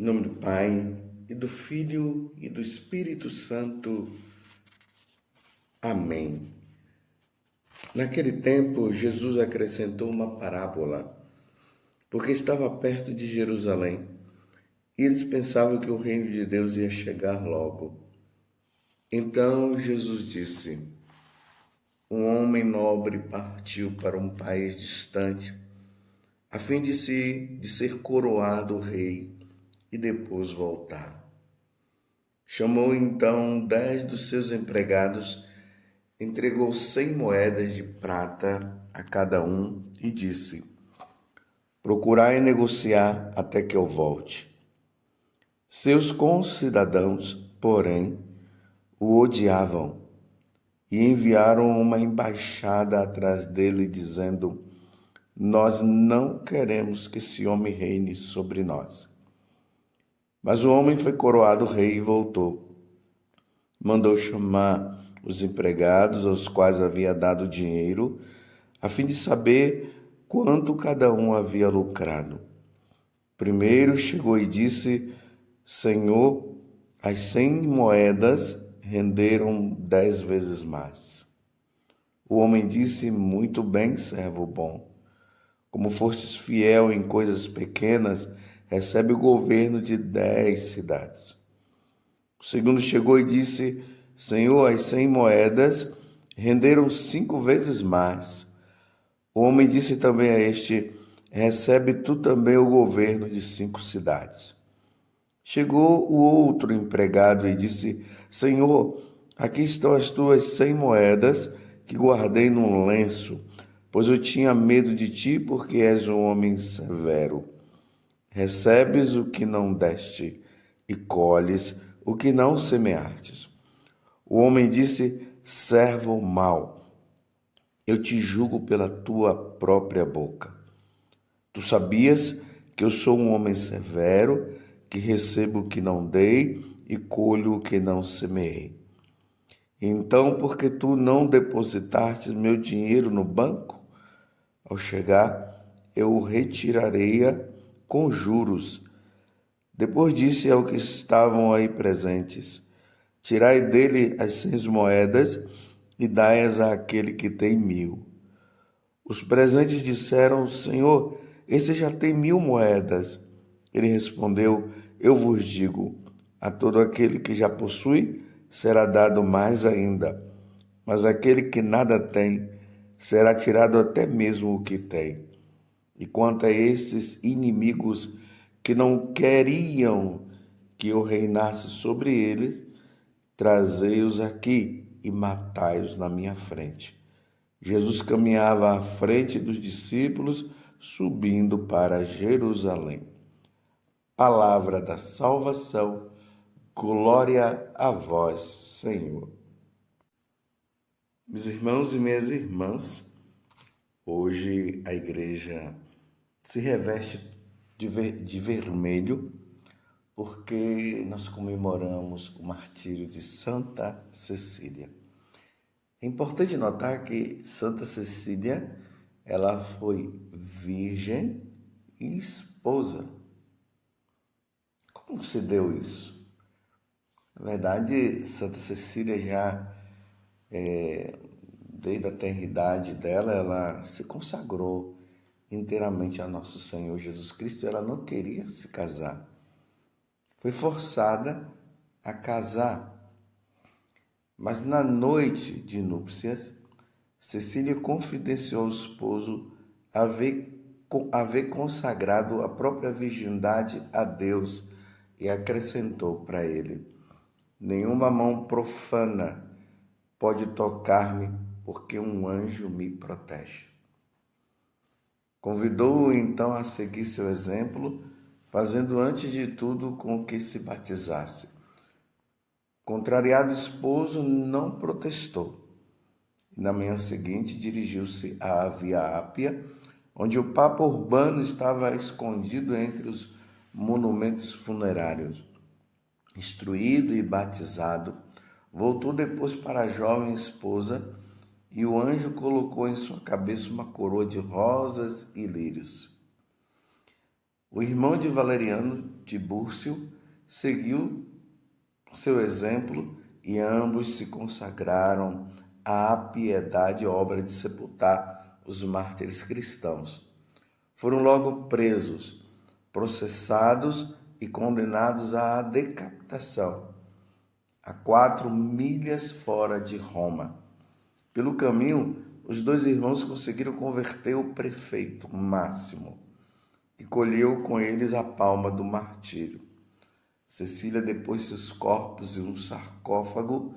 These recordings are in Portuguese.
Em nome do Pai, e do Filho, e do Espírito Santo. Amém. Naquele tempo, Jesus acrescentou uma parábola, porque estava perto de Jerusalém, e eles pensavam que o reino de Deus ia chegar logo. Então Jesus disse: um homem nobre partiu para um país distante, a fim de ser coroado rei e depois voltar. Chamou então 10 dos seus empregados, entregou 100 moedas de prata a cada um e disse: procurai negociar até que eu volte. Seus concidadãos, porém, o odiavam e enviaram uma embaixada atrás dele, dizendo: nós não queremos que esse homem reine sobre nós. Mas o homem foi coroado rei e voltou. Mandou chamar os empregados aos quais havia dado dinheiro, a fim de saber quanto cada um havia lucrado. Primeiro chegou e disse: Senhor, as 100 moedas renderam 10 vezes mais. O homem disse: muito bem, servo bom. Como fostes fiel em coisas pequenas, recebe o governo de 10 cidades. O segundo chegou e disse: Senhor, as 100 moedas renderam 5 vezes mais. O homem disse também a este: recebe tu também o governo de 5 cidades. Chegou o outro empregado e disse: Senhor, aqui estão as tuas 100 moedas que guardei num lenço, pois eu tinha medo de ti, porque és um homem severo. Recebes o que não deste e colhes o que não semeastes. O homem disse: servo mau, eu te julgo pela tua própria boca. Tu sabias que eu sou um homem severo, que recebo o que não dei e colho o que não semeei. Então, porque tu não depositaste meu dinheiro no banco? Ao chegar, eu o retirarei com juros. Depois disse ao que estavam aí presentes: tirai dele as 100 moedas e dai-as àquele que tem 1000. Os presentes disseram: Senhor, esse já tem 1000 moedas. Ele respondeu: eu vos digo, a todo aquele que já possui será dado mais ainda, mas aquele que nada tem será tirado até mesmo o que tem. E quanto a esses inimigos que não queriam que eu reinasse sobre eles, trazei-os aqui e matai-os na minha frente. Jesus caminhava à frente dos discípulos, subindo para Jerusalém. Palavra da salvação, glória a vós, Senhor. Meus irmãos e minhas irmãs, hoje a igreja se reveste de vermelho, porque nós comemoramos o martírio de Santa Cecília. É importante notar que Santa Cecília, ela foi virgem e esposa. Como se deu isso? Na verdade, Santa Cecília já, desde a tenridade dela, ela se consagrou inteiramente a Nosso Senhor Jesus Cristo. Ela não queria se casar. Foi forçada a casar. Mas na noite de núpcias, Cecília confidenciou ao esposo haver consagrado a própria virgindade a Deus e acrescentou para ele: nenhuma mão profana pode tocar-me, porque um anjo me protege. Convidou-o então a seguir seu exemplo, fazendo antes de tudo com que se batizasse. Contrariado o esposo, não protestou. Na manhã seguinte, dirigiu-se à Via Ápia, onde o Papa Urbano estava escondido entre os monumentos funerários. Instruído e batizado, voltou depois para a jovem esposa e o anjo colocou em sua cabeça uma coroa de rosas e lírios. O irmão de Valeriano, Tibúrcio, seguiu seu exemplo e ambos se consagraram à piedade obra de sepultar os mártires cristãos. Foram logo presos, processados e condenados à decapitação, a 4 milhas fora de Roma. Pelo caminho, os dois irmãos conseguiram converter o prefeito Máximo e colheu com eles a palma do martírio. Cecília depôs seus corpos em um sarcófago,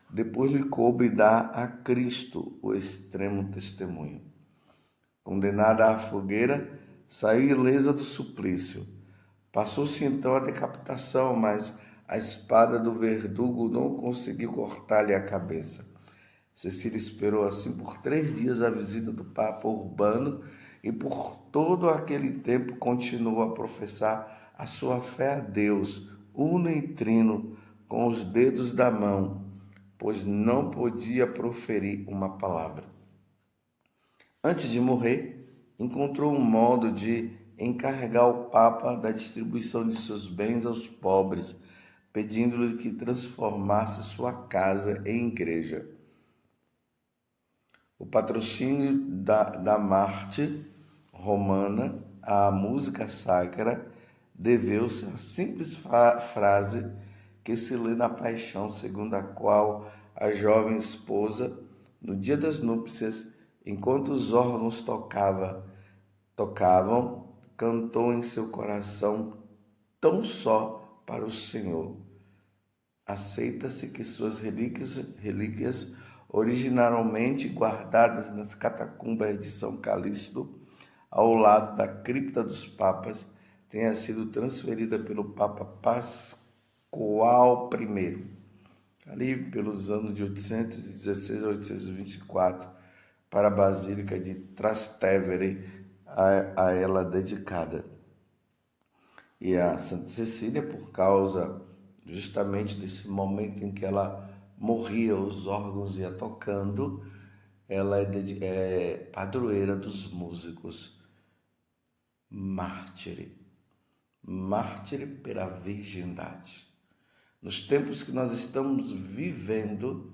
depois lhe coube dar a Cristo o extremo testemunho. Condenada à fogueira, saiu ilesa do suplício. Passou-se então a decapitação, mas a espada do verdugo não conseguiu cortar-lhe a cabeça. Cecília esperou assim por 3 dias a visita do Papa Urbano e por todo aquele tempo continuou a professar a sua fé a Deus, uno e trino, com os dedos da mão, pois não podia proferir uma palavra. Antes de morrer, encontrou um modo de encarregar o Papa da distribuição de seus bens aos pobres, pedindo-lhe que transformasse sua casa em igreja. O patrocínio da Marte romana à música sacra deveu-se à simples frase que se lê na Paixão, segundo a qual a jovem esposa, no dia das núpcias, enquanto os órgãos tocavam, cantou em seu coração tão só para o Senhor. Aceita-se que suas relíquias originalmente guardadas nas catacumbas de São Calixto, ao lado da cripta dos papas, tenha sido transferida pelo Papa Pascoal I, ali pelos anos de 816 a 824, para a Basílica de Trastevere, a ela dedicada. E a Santa Cecília, por causa justamente desse momento em que ela morria, os órgãos ia tocando, ela é padroeira dos músicos, mártire pela virgindade. Nos tempos que nós estamos vivendo,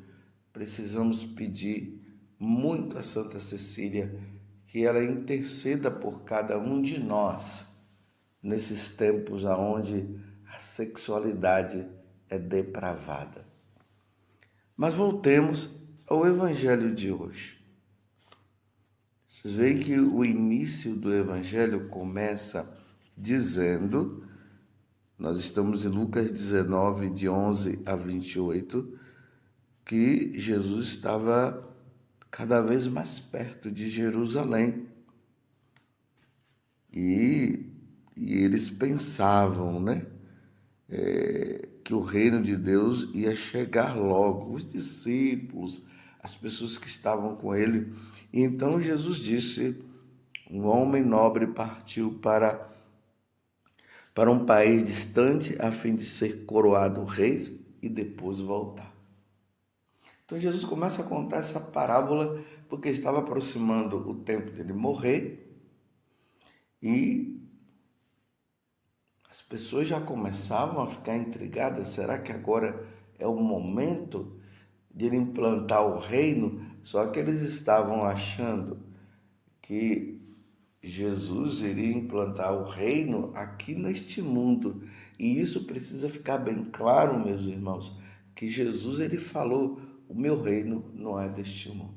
precisamos pedir muito a Santa Cecília que ela interceda por cada um de nós nesses tempos onde a sexualidade é depravada. Mas voltemos ao Evangelho de hoje. Vocês veem que o início do Evangelho começa dizendo, nós estamos em Lucas 19, de 11 a 28, que Jesus estava cada vez mais perto de Jerusalém. E eles pensavam, que o reino de Deus ia chegar logo, os discípulos, as pessoas que estavam com ele. E então Jesus disse, um homem nobre partiu para um país distante a fim de ser coroado rei e depois voltar. Então Jesus começa a contar essa parábola porque estava aproximando o tempo dele morrer e as pessoas já começavam a ficar intrigadas. Será que agora é o momento de ele implantar o reino? Só que eles estavam achando que Jesus iria implantar o reino aqui neste mundo. E isso precisa ficar bem claro, meus irmãos, que Jesus ele falou, o meu reino não é deste mundo.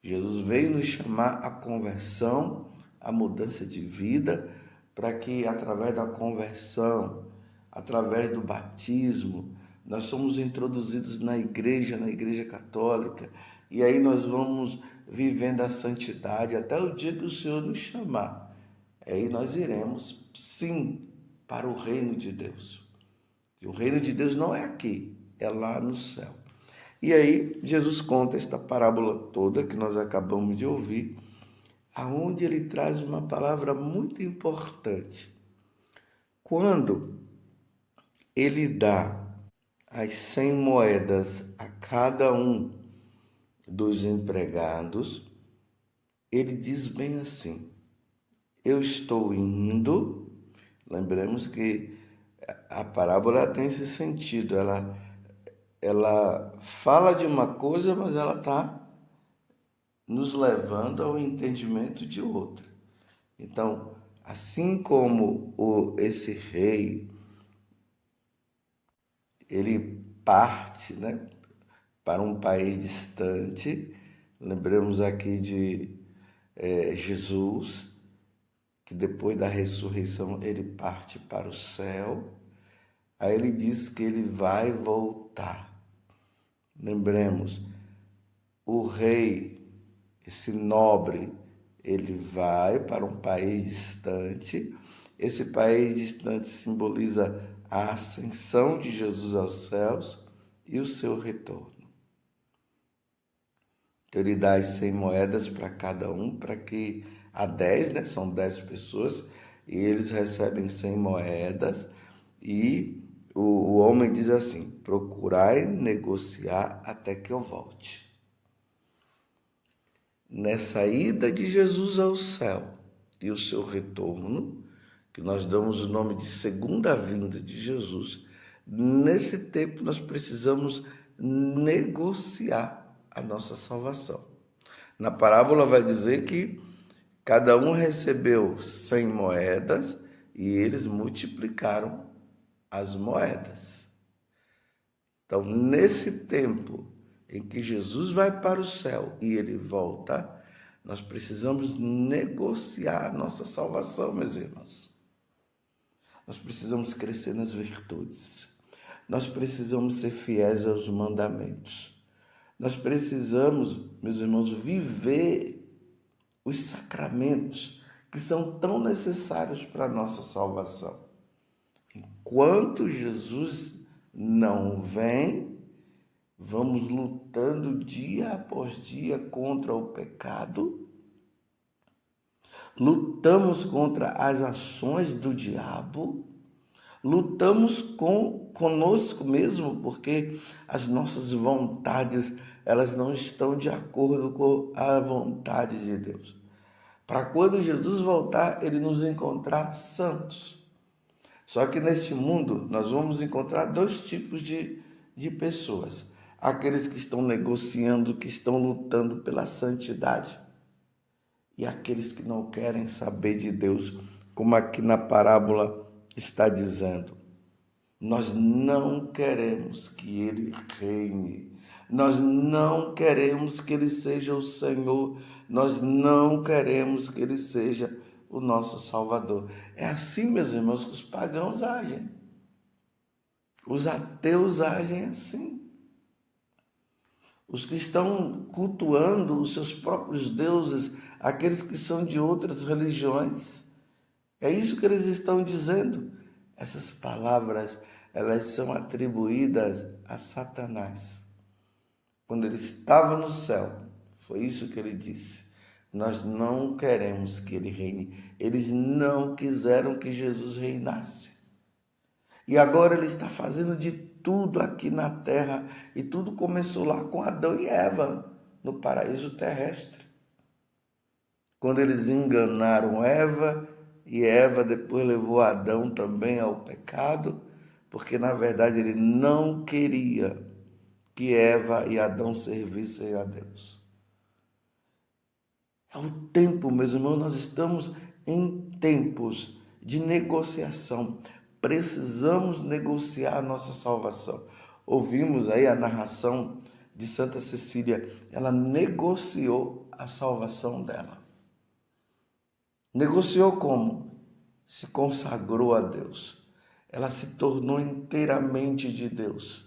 Jesus veio nos chamar à conversão, à mudança de vida, para que através da conversão, através do batismo, nós somos introduzidos na igreja católica, e aí nós vamos vivendo a santidade até o dia que o Senhor nos chamar. Aí nós iremos, sim, para o reino de Deus. E o reino de Deus não é aqui, é lá no céu. E aí Jesus conta esta parábola toda que nós acabamos de ouvir, aonde ele traz uma palavra muito importante. Quando ele dá as 100 moedas a cada um dos empregados, ele diz bem assim, eu estou indo. Lembremos que a parábola tem esse sentido, ela fala de uma coisa, mas ela está nos levando ao entendimento de outra. Então, assim como esse rei, ele parte, né, para um país distante, lembramos aqui de Jesus, que depois da ressurreição ele parte para o céu, aí ele diz que ele vai voltar. Lembremos, o rei, esse nobre, ele vai para um país distante. Esse país distante simboliza a ascensão de Jesus aos céus e o seu retorno. Então ele dá as 100 moedas para cada um, para que há 10, né? São 10 pessoas, e eles recebem 100 moedas, e o homem diz assim: procurai negociar até que eu volte. Nessa ida de Jesus ao céu e o seu retorno, que nós damos o nome de segunda vinda de Jesus, nesse tempo nós precisamos negociar a nossa salvação. Na parábola vai dizer que cada um recebeu 100 moedas e eles multiplicaram as moedas. Então, nesse tempo em que Jesus vai para o céu e ele volta, nós precisamos negociar a nossa salvação, meus irmãos. Nós precisamos crescer nas virtudes. Nós precisamos ser fiéis aos mandamentos. Nós precisamos, meus irmãos, viver os sacramentos que são tão necessários para a nossa salvação. Enquanto Jesus não vem, vamos lutando dia após dia contra o pecado, lutamos contra as ações do diabo, lutamos conosco mesmo, porque as nossas vontades, elas não estão de acordo com a vontade de Deus. Para quando Jesus voltar, ele nos encontrar santos. Só que neste mundo, nós vamos encontrar dois tipos de pessoas. Aqueles que estão negociando, que estão lutando pela santidade. E aqueles que não querem saber de Deus, como aqui na parábola está dizendo. Nós não queremos que ele reine. Nós não queremos que ele seja o Senhor. Nós não queremos que ele seja o nosso Salvador. É assim, meus irmãos, que os pagãos agem. Os ateus agem assim. Os que estão cultuando os seus próprios deuses, aqueles que são de outras religiões. É isso que eles estão dizendo. Essas palavras, elas são atribuídas a Satanás. Quando ele estava no céu, foi isso que ele disse. Nós não queremos que ele reine. Eles não quiseram que Jesus reinasse. E agora ele está fazendo de tudo aqui na terra. E tudo começou lá com Adão e Eva, no paraíso terrestre. Quando eles enganaram Eva, e Eva depois levou Adão também ao pecado, porque na verdade ele não queria que Eva e Adão servissem a Deus. É o tempo, meus irmãos, nós estamos em tempos de negociação. Precisamos negociar a nossa salvação. Ouvimos aí a narração de Santa Cecília. Ela negociou a salvação dela. Negociou como? Se consagrou a Deus. Ela se tornou inteiramente de Deus.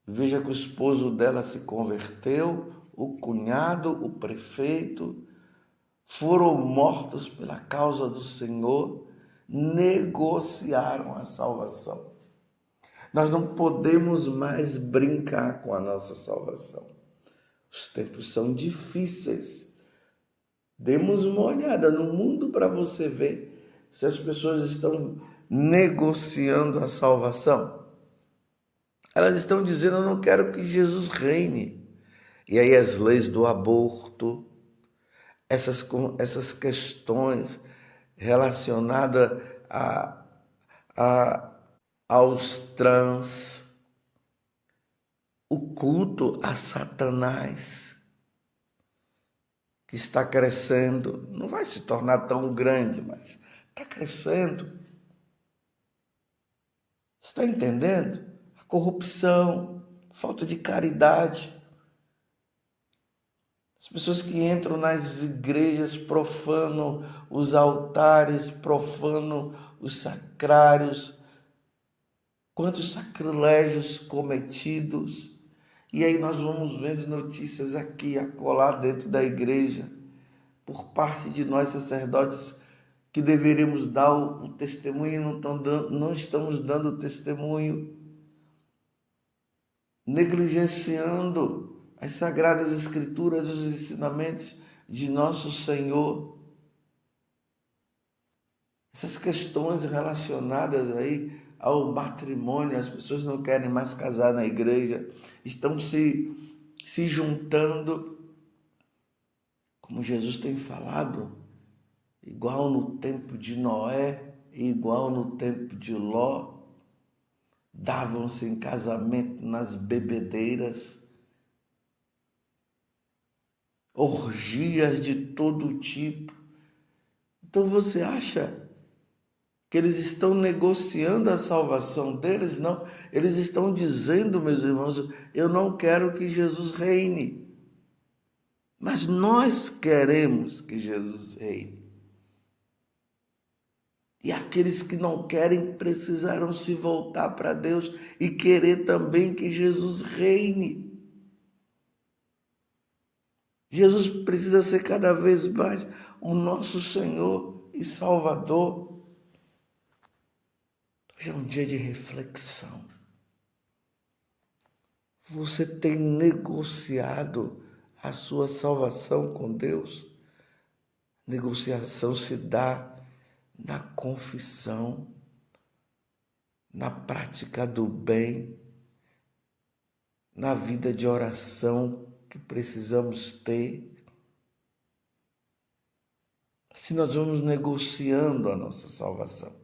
Veja que o esposo dela se converteu, o cunhado, o prefeito, foram mortos pela causa do Senhor, negociaram a salvação. Nós não podemos mais brincar com a nossa salvação. Os tempos são difíceis. Demos uma olhada no mundo para você ver se as pessoas estão negociando a salvação. Elas estão dizendo: eu não quero que Jesus reine. E aí as leis do aborto, essas questões, relacionada a, aos trans, o culto a Satanás, que está crescendo, não vai se tornar tão grande, mas está crescendo. Está entendendo? A corrupção, falta de caridade. As pessoas que entram nas igrejas profanam os altares, profanam os sacrários. Quantos sacrilégios cometidos. E aí nós vamos vendo notícias aqui e acolá dentro da igreja, por parte de nós sacerdotes, que deveríamos dar o testemunho e não estamos dando o testemunho, negligenciando as sagradas escrituras, os ensinamentos de nosso Senhor. Essas questões relacionadas aí ao matrimônio, as pessoas não querem mais casar na igreja, estão se juntando, como Jesus tem falado, igual no tempo de Noé, igual no tempo de Ló, davam-se em casamento nas bebedeiras, orgias de todo tipo. Então você acha que eles estão negociando a salvação deles? Não, eles estão dizendo, meus irmãos, eu não quero que Jesus reine, mas nós queremos que Jesus reine. E aqueles que não querem precisarão se voltar para Deus e querer também que Jesus reine. Jesus precisa ser cada vez mais o nosso Senhor e Salvador. Hoje é um dia de reflexão. Você tem negociado a sua salvação com Deus? Negociação se dá na confissão, na prática do bem, na vida de oração que precisamos ter. Assim nós vamos negociando a nossa salvação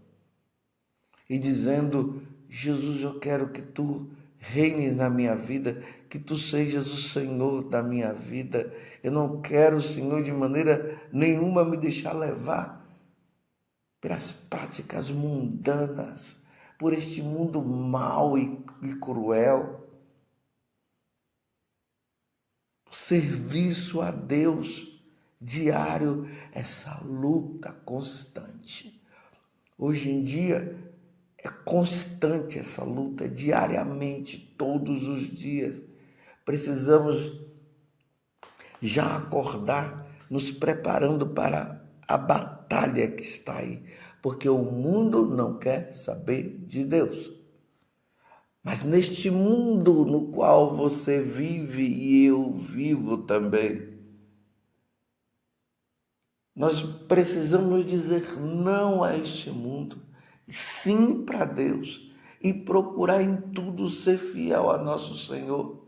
e dizendo: Jesus, eu quero que tu reine na minha vida, que tu sejas o Senhor da minha vida. Eu não quero, Senhor, de maneira nenhuma me deixar levar pelas práticas mundanas, por este mundo mau e cruel. O serviço a Deus diário, essa luta constante. Hoje em dia é constante essa luta, diariamente, todos os dias. Precisamos já acordar, nos preparando para a batalha que está aí, porque o mundo não quer saber de Deus. Mas neste mundo no qual você vive e eu vivo também, nós precisamos dizer não a este mundo, sim para Deus, e procurar em tudo ser fiel a nosso Senhor.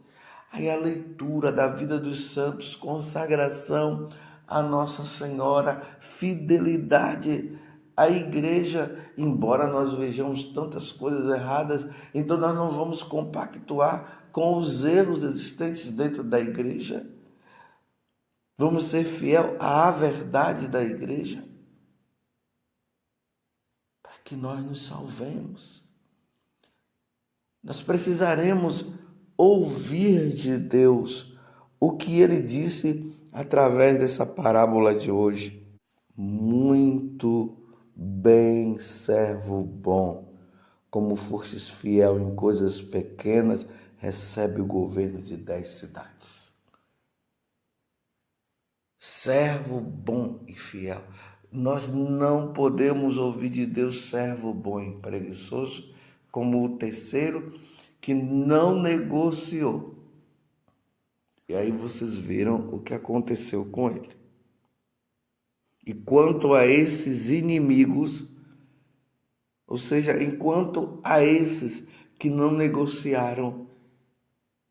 Aí a leitura da vida dos santos, consagração a Nossa Senhora, fidelidade à igreja, embora nós vejamos tantas coisas erradas, então nós não vamos compactuar com os erros existentes dentro da igreja. Vamos ser fiel à verdade da igreja, para que nós nos salvemos. Nós precisaremos ouvir de Deus o que Ele disse através dessa parábola de hoje. Muito bem, servo bom, como fostes fiel em coisas pequenas, recebe o governo de 10 cidades. Servo bom e fiel. Nós não podemos ouvir de Deus servo bom e preguiçoso como o terceiro que não negociou. E aí vocês viram o que aconteceu com ele. E quanto a esses inimigos, ou seja, enquanto a esses que não negociaram,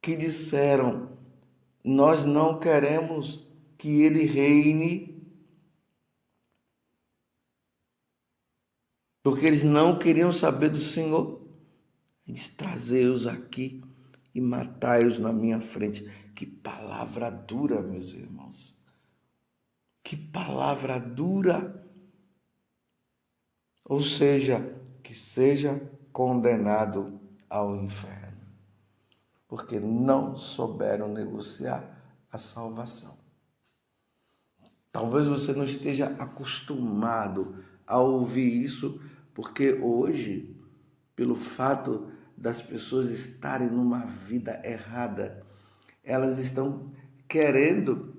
que disseram, nós não queremos que ele reine, porque eles não queriam saber do Senhor. Eles trazei-os aqui e matai-os na minha frente. Que palavra dura, meus irmãos. Que palavra dura. Ou seja, que seja condenado ao inferno, porque não souberam negociar a salvação. Talvez você não esteja acostumado a ouvir isso, porque hoje, pelo fato das pessoas estarem numa vida errada, elas estão querendo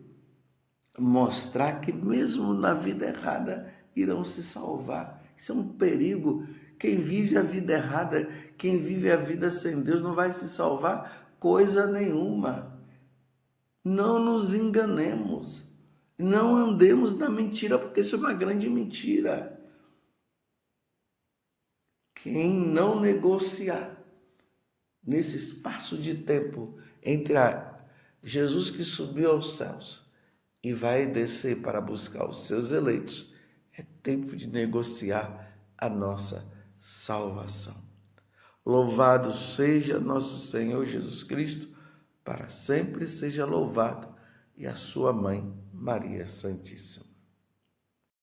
mostrar que mesmo na vida errada irão se salvar. Isso é um perigo. Quem vive a vida errada, quem vive a vida sem Deus não vai se salvar coisa nenhuma. Não nos enganemos. Não andemos na mentira, porque isso é uma grande mentira. Quem não negociar nesse espaço de tempo entre Jesus que subiu aos céus e vai descer para buscar os seus eleitos, é tempo de negociar a nossa salvação. Louvado seja nosso Senhor Jesus Cristo, para sempre seja louvado, e a sua mãe, Maria Santíssima.